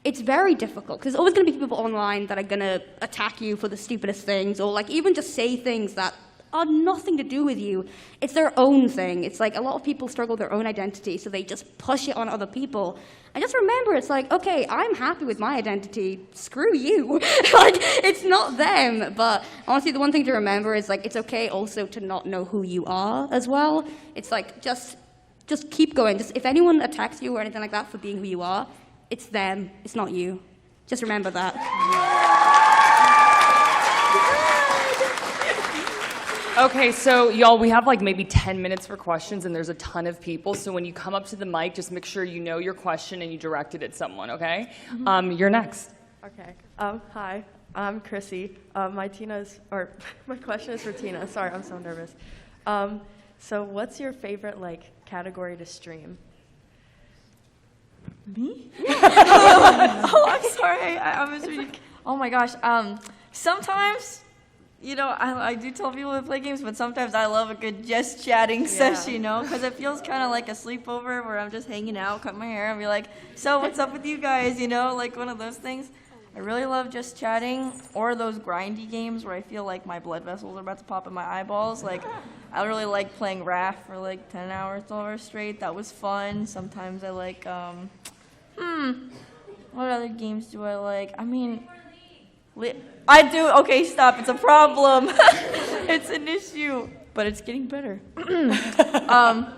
it's very difficult because there's always going to be people online that are going to attack you for the stupidest things or like even just say things that are nothing to do with you. It's their own thing. It's like a lot of people struggle with their own identity, so they just push it on other people. And just remember, it's like, okay, I'm happy with my identity. Screw you. Like, it's not them. But honestly, the one thing to remember is like, it's okay also to not know who you are as well. It's like, just keep going. Just if anyone attacks you or anything like that for being who you are, it's them. It's not you. Just remember that. Okay, so y'all, we have like maybe 10 minutes for questions and there's a ton of people. So when you come up to the mic, just make sure you know your question and you direct it at someone, okay? You're next. Okay. Hi, I'm Chrissy. My question is for Tina. Sorry, I'm so nervous. So what's your favorite like category to stream? Me? Oh, I'm sorry. I was reading. Oh my gosh. Sometimes, you know, I do tell people to play games, but sometimes I love a good just chatting session, you know, because it feels kind of like a sleepover where I'm just hanging out, cut my hair, and be like, so what's up with you guys, you know, like one of those things. I really love just chatting, or those grindy games where I feel like my blood vessels are about to pop in my eyeballs. Like, I really like playing Raft for like 10 hours, 12 hours straight. That was fun. Sometimes I like, what other games do I like? I mean, I do. Okay, stop. It's a problem. It's an issue, but it's getting better.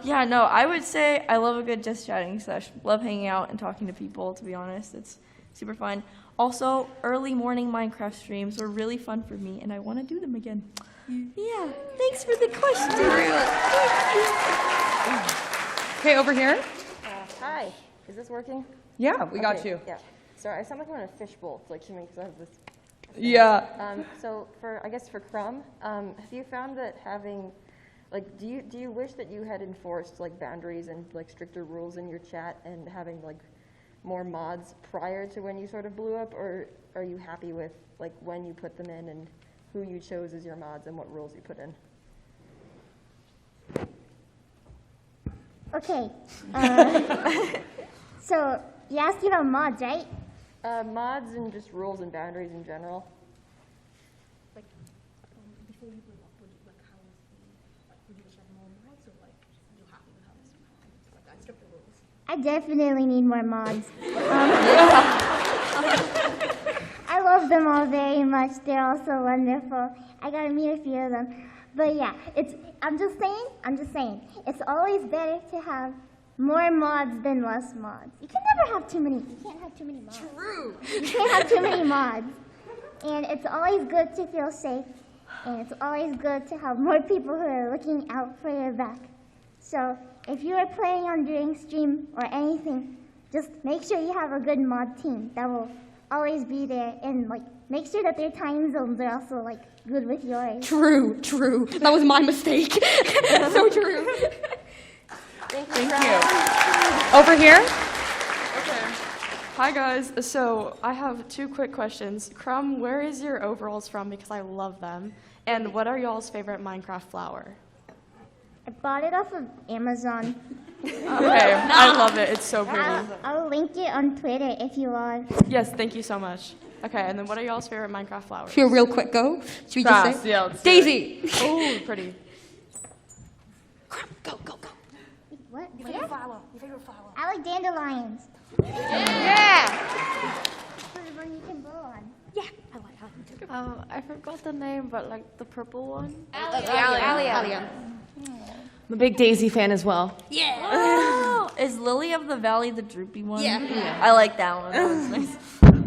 Yeah, no, I would say I love a good just chatting session. Love hanging out and talking to people, to be honest. It's super fun. Also, early morning Minecraft streams were really fun for me, and I want to do them again. Yeah, thanks for the question. Okay, over here. Hi, is this working? Yeah, we got you. Yeah. Sorry, I sound like I'm in a fishbowl. It's like to me because I have this. Yeah. So I guess for Crumb, have you found that having, like, do you wish that you had enforced like boundaries and like stricter rules in your chat and having like more mods prior to when you sort of blew up, or are you happy with like when you put them in and who you chose as your mods and what rules you put in? Okay. So you asked about mods, right? Mods and just rules and boundaries in general. Like, before you blew up, would you wish you had more mods, or like, you happy with how this like I stripped the rules? I definitely need more mods. I love them all very much. They're all so wonderful. I got to meet a few of them. But yeah, I'm just saying, it's always better to have more mods than less mods. You can never have too many. You can't have too many mods. True. You can't have too many mods. And it's always good to feel safe. And it's always good to have more people who are looking out for your back. So if you are planning on doing stream or anything, just make sure you have a good mod team that will always be there and like make sure that their time zones are also like good with yours. True. That was my mistake. So true. Thank you. Over here. Okay. Hi guys. So I have 2 quick questions. Crumb, where is your overalls from? Because I love them. And what are y'all's favorite Minecraft flower? I bought it off of Amazon. Okay, I love it. It's so pretty. I'll link it on Twitter if you want. Yes, thank you so much. Okay, and then what are y'all's favorite Minecraft flowers? Feel real quick go. Should we just Fast, say? yeah, let's do Daisy. Oh, pretty. Go. What? Your favorite flower. Your favorite flower. I like dandelions. Yeah. For the one you can blow on. Yeah, I like that. I forgot the name, but like the purple one. Allium. I'm a big Daisy fan as well. Yeah. Oh, is Lily of the Valley the droopy one? Yeah. I like that one. That was nice.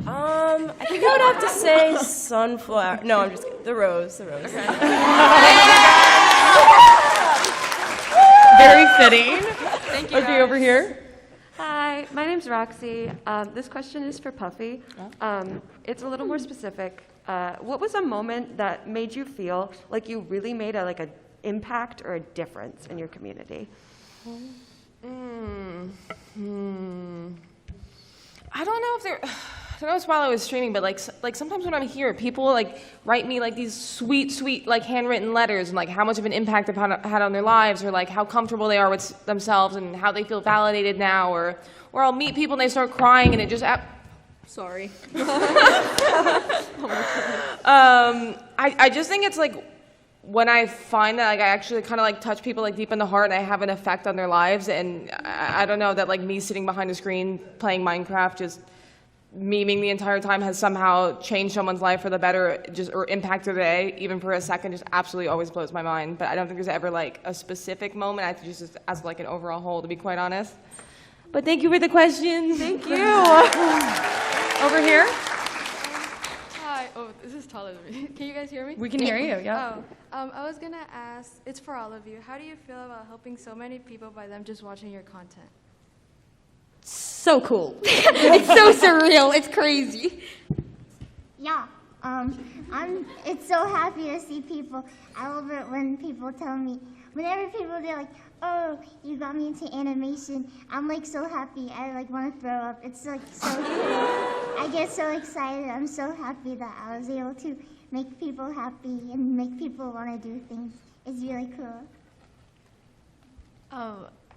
I think I would have to say sunflower. No, I'm just kidding. The rose. Very fitting. Thank you. Okay, over here. Hi, my name's Roxy. This question is for Puffy. It's a little more specific. What was a moment that made you feel like you really made a impact or a difference in your community? I don't know if there. I don't know if it's while I was streaming, but like sometimes when I'm here, people like write me like these sweet like handwritten letters and like how much of an impact they've had on their lives, or like how comfortable they are with themselves and how they feel validated now, or I'll meet people and they start crying and it just. Sorry. I just think it's like when I find that like I actually kind of like touch people like deep in the heart and I have an effect on their lives, and I don't know that like me sitting behind a screen playing Minecraft just memeing the entire time has somehow changed someone's life for the better, or impacted their day even for a second, just absolutely always blows my mind. But I don't think there's ever like a specific moment. I think just as like an overall whole, to be quite honest. But thank you for the question. Thank you. Over here. Hi. Oh, this is taller than me. Can you guys hear me? We can hear you, yeah. I was gonna ask, it's for all of you. How do you feel about helping so many people by them just watching your content? So cool. It's so surreal. It's crazy. Yeah. It's so happy to see people. I love it when people tell me, whenever people they're like, oh, you got me into animation. I'm like so happy. I like want to throw up. It's like so cool. I get so excited. I'm so happy that I was able to make people happy and make people want to do things. It's really cool.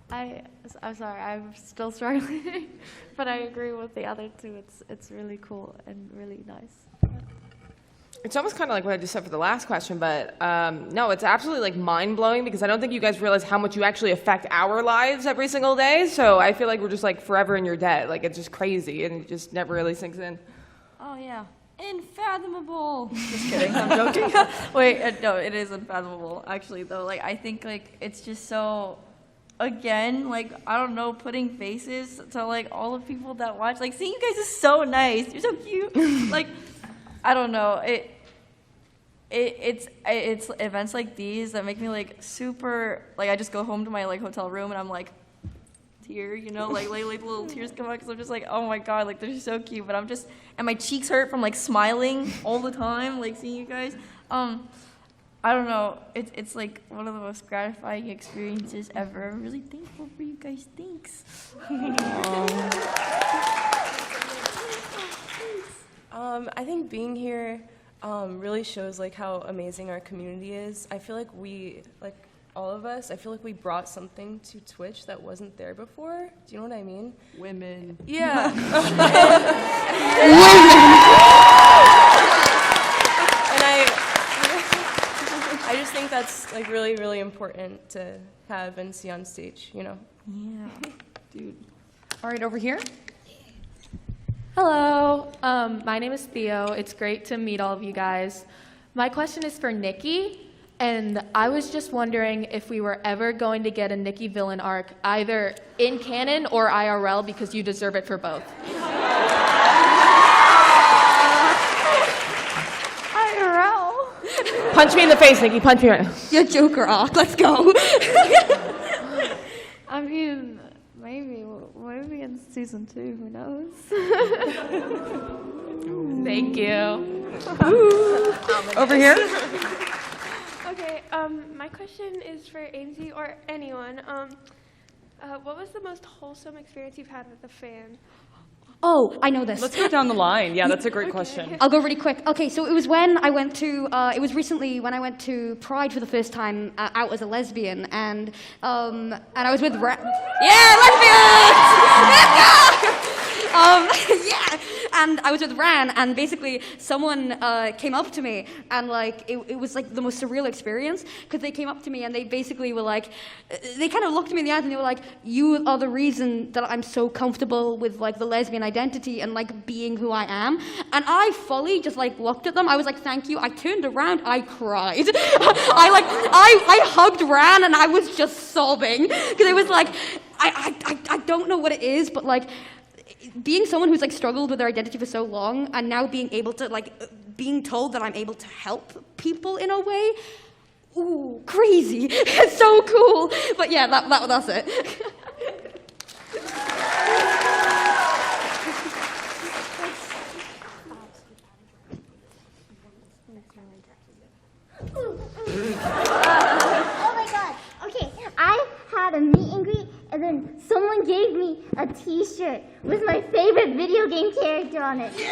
I'm sorry, I'm still struggling, but I agree with the other two. It's really cool and really nice. It's almost kind of like what I just said for the last question, but no, it's absolutely like mind-blowing because I don't think you guys realize how much you actually affect our lives every single day. So I feel like we're just like forever in your debt. Like it's just crazy and it just never really sinks in. Oh yeah. Unfathomable. Just kidding. I'm joking. Wait, no, it is unfathomable. Actually, though, like I think like it's just so. Again, like, I don't know, putting faces to, like, all the people that watch. Like, seeing you guys is so nice. You're so cute. Like, I don't know. It's events like these that make me, like, super, like, I just go home to my, like, hotel room and I'm, like, tear, you know? Like little tears come out because I'm just like, oh, my God, like, they're so cute. But I'm just, and my cheeks hurt from, like, smiling all the time, like, seeing you guys. I don't know. It's like one of the most gratifying experiences ever. I'm really thankful for you guys. Thanks. I think being here really shows like how amazing our community is. I feel like all of us, I feel like we brought something to Twitch that wasn't there before. Do you know what I mean? Women. Yeah. I just think that's like really, really important to have and see on stage, you know? Yeah. Dude. All right, over here. Hello, my name is Theo. It's great to meet all of you guys. My question is for Nikki, and I was just wondering if we were ever going to get a Nikki villain arc, either in canon or IRL, because you deserve it for both. IRL? Punch me in the face, Nikki. Punch me right now. Your Joker arc. Let's go. I mean, maybe in season 2, who knows? Thank you. Over here. Okay, my question is for Ainsley or anyone. What was the most wholesome experience you've had with a fan? Oh, I know this. Let's go down the line. Yeah, that's a great question. I'll go really quick. Okay, so it was when I went to, it was recently when I went to Pride for the first time out as a lesbian, and I was with yeah, and I was with Ran, and basically someone came up to me, and like it was like the most surreal experience, because they came up to me and they basically were like, they kind of looked me in the eyes and they were like, you are the reason that I'm so comfortable with like the lesbian identity and like being who I am. And I fully just like looked at them. I was like, thank you. I turned around, I cried. I hugged Ran and I was just sobbing, because it was like, I don't know what it is, but like, being someone who's like struggled with their identity for so long and now being able to like, being told that I'm able to help people in a way, ooh, crazy. It's so cool. But yeah, that's it. Oh my god. Okay, I had a meet and greet, and then someone gave me a t-shirt with my favorite video game character on it. And it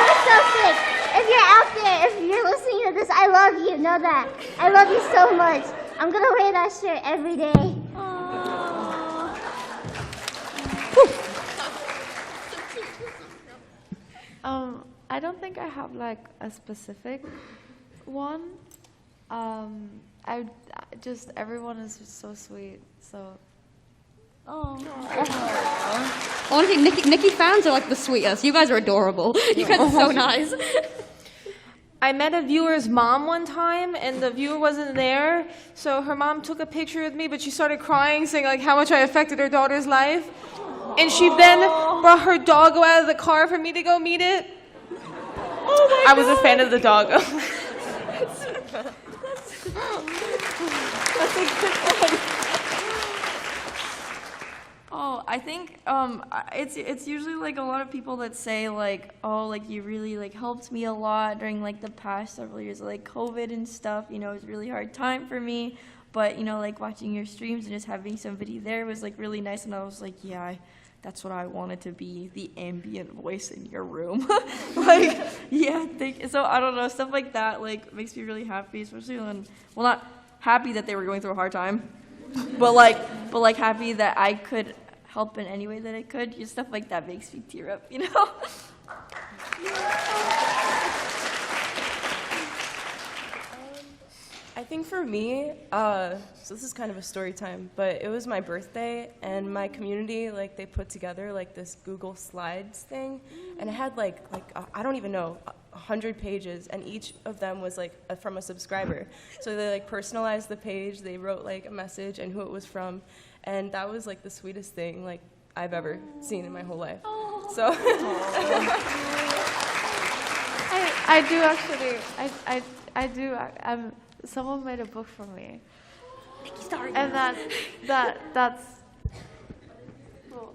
was so sick. If you're out there, if you're listening to this, I love you. Know that. I love you so much. I'm gonna wear that shirt every day. I don't think I have like a specific one. Everyone is just so sweet. So. Honestly, Nikki fans are like the sweetest. You guys are adorable. You guys are so nice. I met a viewer's mom one time, and the viewer wasn't there, so her mom took a picture with me, but she started crying, saying like how much I affected her daughter's life. And she then brought her doggo out of the car for me to go meet it. I was a fan of the doggo. That's a good one. Oh, I think it's usually like a lot of people that say like, oh, like you really like helped me a lot during like the past several years of like COVID and stuff. You know, it was a really hard time for me, but you know, like watching your streams and just having somebody there was like really nice. And I was like, yeah, that's what I wanted to be, the ambient voice in your room. Like, yeah, so I don't know, stuff like that like makes me really happy, especially when, well, not happy that they were going through a hard time, but like happy that I could help in any way that I could. Just stuff like that makes me tear up, you know? I think for me, so this is kind of a story time, but it was my birthday, and my community, like, they put together, like, this Google Slides thing, and it had, like I don't even know, 100 pages, and each of them was, like, from a subscriber. So they, like, personalized the page, they wrote, like, a message and who it was from, and that was, like, the sweetest thing, like, I've ever seen in my whole life. So. I do actually, I do, someone made a book for me. And that's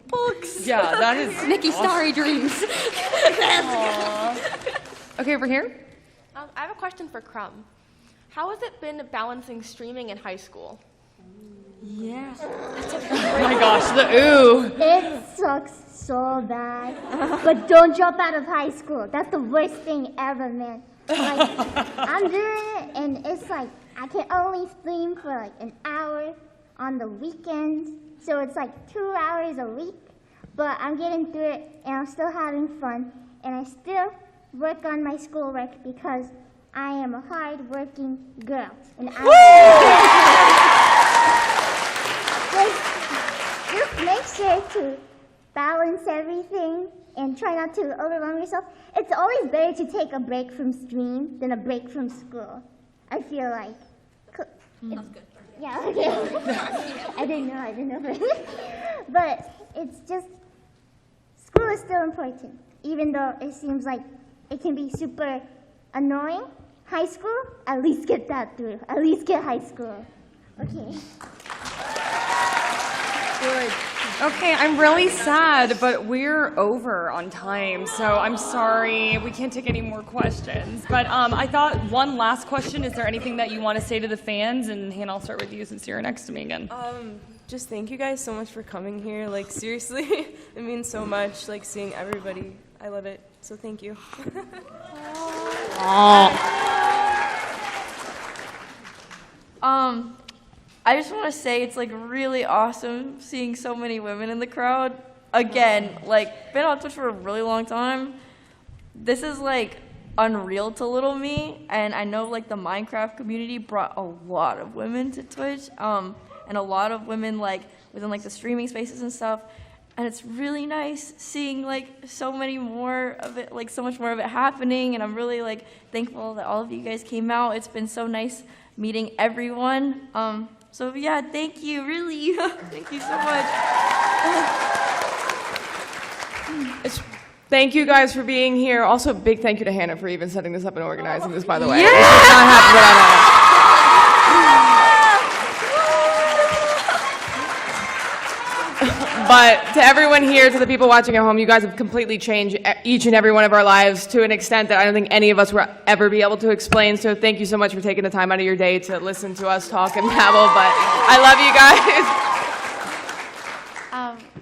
books. Yeah, that is Nikki Starry Dreams. Okay, over here. I have a question for Crumb. How has it been balancing streaming in high school? Yeah. Oh my gosh, the ooh. It sucks so bad. But don't drop out of high school. That's the worst thing ever, man. Like, I'm doing it, and it's like, I can only stream for like an hour on the weekends. So it's like 2 hours a week. But I'm getting through it, and I'm still having fun. And I still work on my schoolwork because I am a hard-working girl. And just make sure to balance everything and try not to overwhelm yourself. It's always better to take a break from stream than a break from school, I feel like. That's good. Yeah, okay. I didn't know. But it's just, school is still important, even though it seems like it can be super annoying. High school, at least get that through. At least get high school. Okay. Good. Okay, I'm really sad, but we're over on time, so I'm sorry. We can't take any more questions. But I thought one last question. Is there anything that you want to say to the fans? And Hannah, I'll start with you since you're next to me again. Just thank you guys so much for coming here. Like, seriously, it means so much, like, seeing everybody. I love it, so thank you. I just want to say it's like really awesome seeing so many women in the crowd. Again, like, been on Twitch for a really long time. This is like unreal to little me, and I know like the Minecraft community brought a lot of women to Twitch, and a lot of women like within like the streaming spaces and stuff. And it's really nice seeing like so many more of it, like so much more of it happening. And I'm really like thankful that all of you guys came out. It's been so nice meeting everyone. So yeah, thank you, really. Thank you so much. Thank you guys for being here. Also, big thank you to Hannah for even setting this up and organizing this, by the way. Yeah! This would not happen without Hannah. But to everyone here, to the people watching at home, you guys have completely changed each and every one of our lives to an extent that I don't think any of us will ever be able to explain. So thank you so much for taking the time out of your day to listen to us talk and babble. But I love you guys.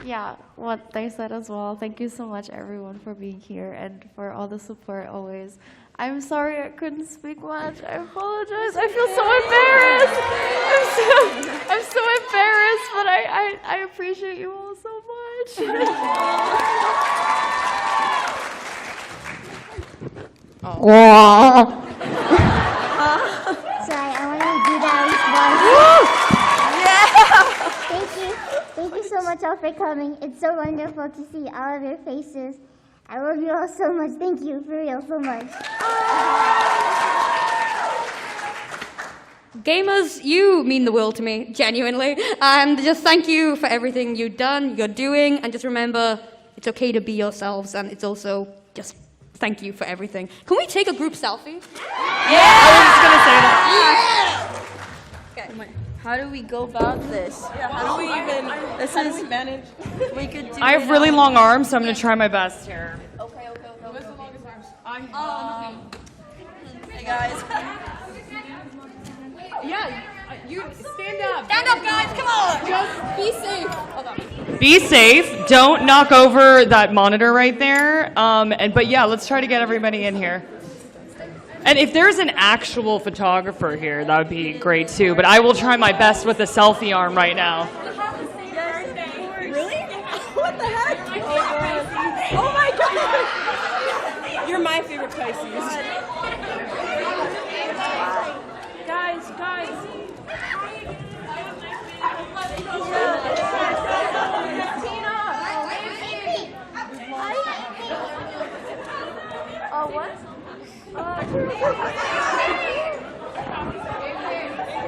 Yeah, what they said as well. Thank you so much, everyone, for being here and for all the support always. I'm sorry I couldn't speak much. I apologize. I feel so embarrassed. I'm so embarrassed, but I appreciate you all so much. Sorry, I want to do that response. Yeah! Thank you. Thank you so much all for coming. It's so wonderful to see all of your faces. I love you all so much. Thank you, for real, so much. Gamers, you mean the world to me, genuinely. And just thank you for everything you've done, you're doing, and just remember, it's okay to be yourselves, and it's also just thank you for everything. Can we take a group selfie? Yeah! I was just gonna say that. Yeah! Okay. How do we go about this? Yeah, how do we even, how do we manage? We could do I have really long arms, so I'm going to try my best here. Okay. What's the longest arms? Hey guys. Yeah, you stand up. Stand up, guys, come on! Just be safe. Hold on. Be safe. Don't knock over that monitor right there. But yeah, let's try to get everybody in here. And if there's an actual photographer here, that would be great too. But I will try my best with the selfie arm right now. Really? What the heck? Oh my god! You're my favorite Pisces. Guys. What?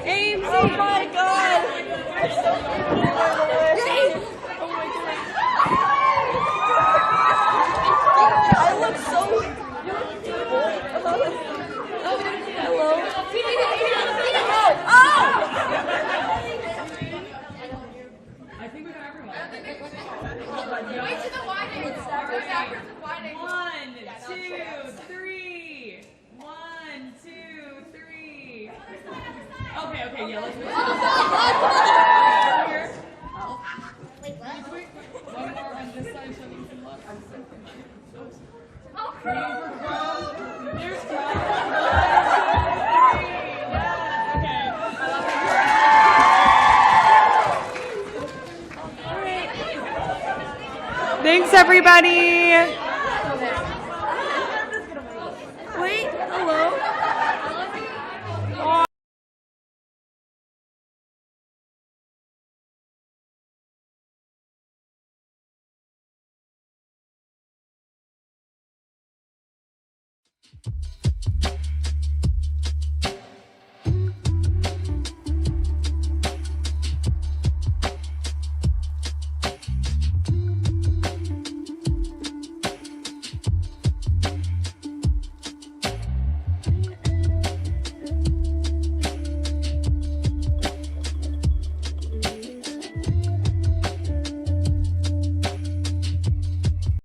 Ames! Oh my god! I look so... Hello? I think we got everyone. Wait to the winding. It's after the winding. 1, 2, 3. 1, 2, 3. Okay, yeah, let's move. Over here. Wait, what? One more on this side, so you can look. Oh, There's Thanks, everybody. Wait, hello? You